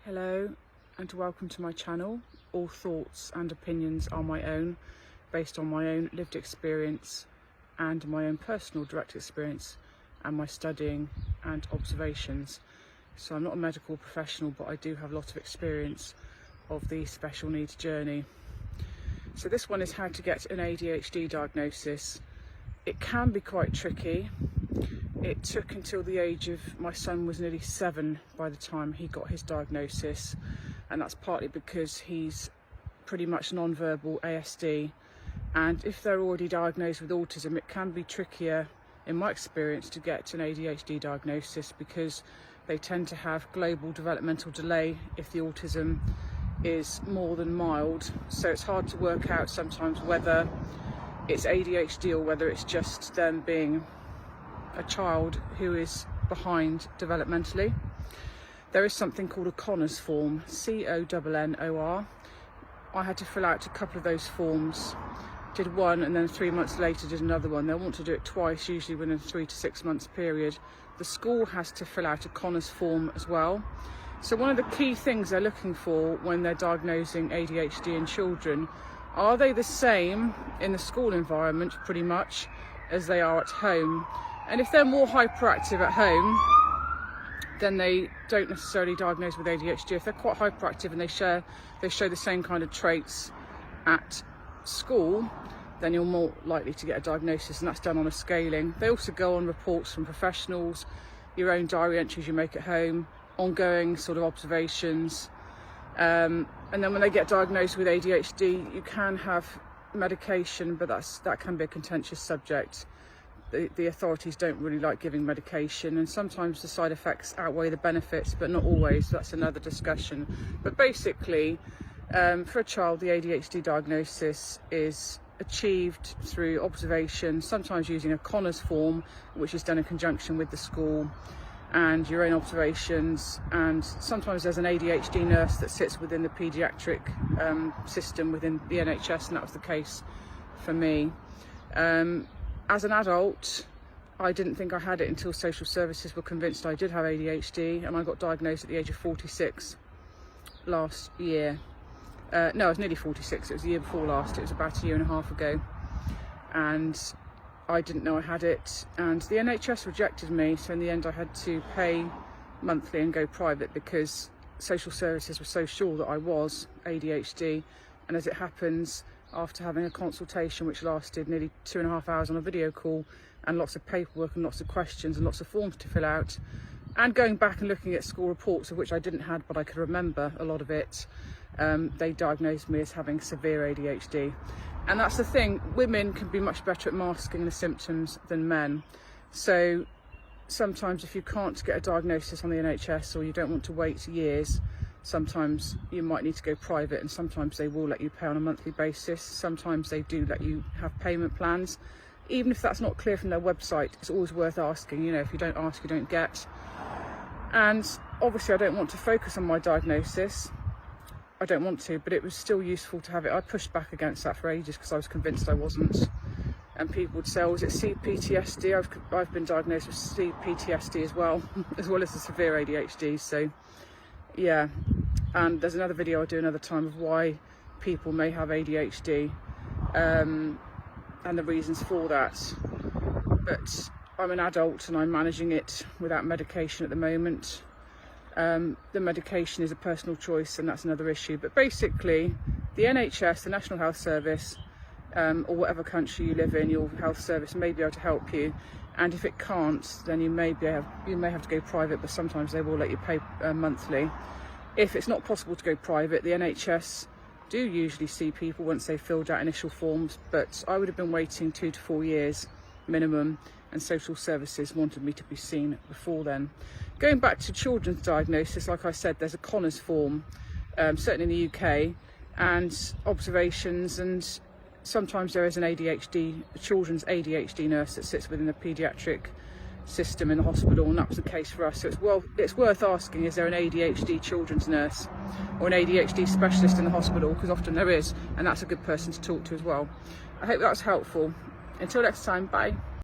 Hello and welcome to my channel. All thoughts and opinions are my own, based on my own lived experience and my own personal direct experience and my studying and observations. So I'm not a medical professional, but I do have a lot of experience of the special needs journey. So this one is how to get an ADHD diagnosis. It can be quite tricky. It took until the age of, my son was nearly 7 by the time he got his diagnosis, and that's partly because he's pretty much non-verbal ASD, and if they're already diagnosed with autism, it can be trickier in my experience to get an ADHD diagnosis because they tend to have global developmental delay if the autism is more than mild. So it's hard to work out sometimes whether it's ADHD or whether it's just them being a child who is behind developmentally. There is something called a Connors form, CONNOR. I had to fill out a couple of those forms, did one and then 3 months later did another one. They'll want to do it twice, usually within a 3 to 6 months period. The school has to fill out a Connors form as well. So one of the key things they're looking for when they're diagnosing ADHD in children, are they the same in the school environment pretty much as they are at home? And if they're more hyperactive at home, then they don't necessarily diagnose with ADHD. If they're quite hyperactive and they show the same kind of traits at school, then you're more likely to get a diagnosis, and that's done on a scaling. They also go on reports from professionals, your own diary entries you make at home, ongoing sort of observations. And then when they get diagnosed with ADHD, you can have medication, but that can be a contentious subject. The authorities don't really like giving medication, and sometimes the side effects outweigh the benefits, but not always. That's another discussion. But basically, for a child, the ADHD diagnosis is achieved through observation, sometimes using a Connors form, which is done in conjunction with the school, and your own observations. And sometimes there's an ADHD nurse that sits within the paediatric system within the NHS, and that was the case for me. As an adult, I didn't think I had it until social services were convinced I did have ADHD, and I got diagnosed at the age of 46 last year. No, I was nearly 46, it was the year before last, it was about a year and a half ago. And I didn't know I had it, and the NHS rejected me, so in the end I had to pay monthly and go private because social services were so sure that I was ADHD. And as it happens, after having a consultation which lasted nearly 2.5 hours on a video call, and lots of paperwork and lots of questions and lots of forms to fill out, and going back and looking at school reports, of which I didn't have but I could remember a lot of it, they diagnosed me as having severe ADHD. And that's the thing, women can be much better at masking the symptoms than men. So sometimes if you can't get a diagnosis on the NHS, or you don't want to wait years, sometimes you might need to go private, and sometimes they will let you pay on a monthly basis. Sometimes they do let you have payment plans. Even if that's not clear from their website, it's always worth asking. You know, if you don't ask, you don't get. And obviously I don't want to focus on my diagnosis. I don't want to, but it was still useful to have it. I pushed back against that for ages because I was convinced I wasn't. And people would say, oh, is it CPTSD? I've been diagnosed with CPTSD as well, as well as the severe ADHD. So yeah, and there's another video I'll do another time of why people may have ADHD and the reasons for that. But I'm an adult and I'm managing it without medication at the moment. The medication is a personal choice, and that's another issue. But basically, the NHS, the National Health Service, or whatever country you live in, your health service may be able to help you. And if it can't, then you may have to go private, but sometimes they will let you pay monthly. If it's not possible to go private, the NHS do usually see people once they've filled out initial forms, but I would have been waiting 2 to 4 years minimum, and social services wanted me to be seen before then. Going back to children's diagnosis, like I said, there's a Connors form, certainly in the UK, and observations, and sometimes there is an ADHD, a children's ADHD nurse that sits within the paediatric system in the hospital, and that was the case for us. So it's worth asking, is there an ADHD children's nurse or an ADHD specialist in the hospital? Because often there is, and that's a good person to talk to as well. I hope that was helpful. Until next time, bye.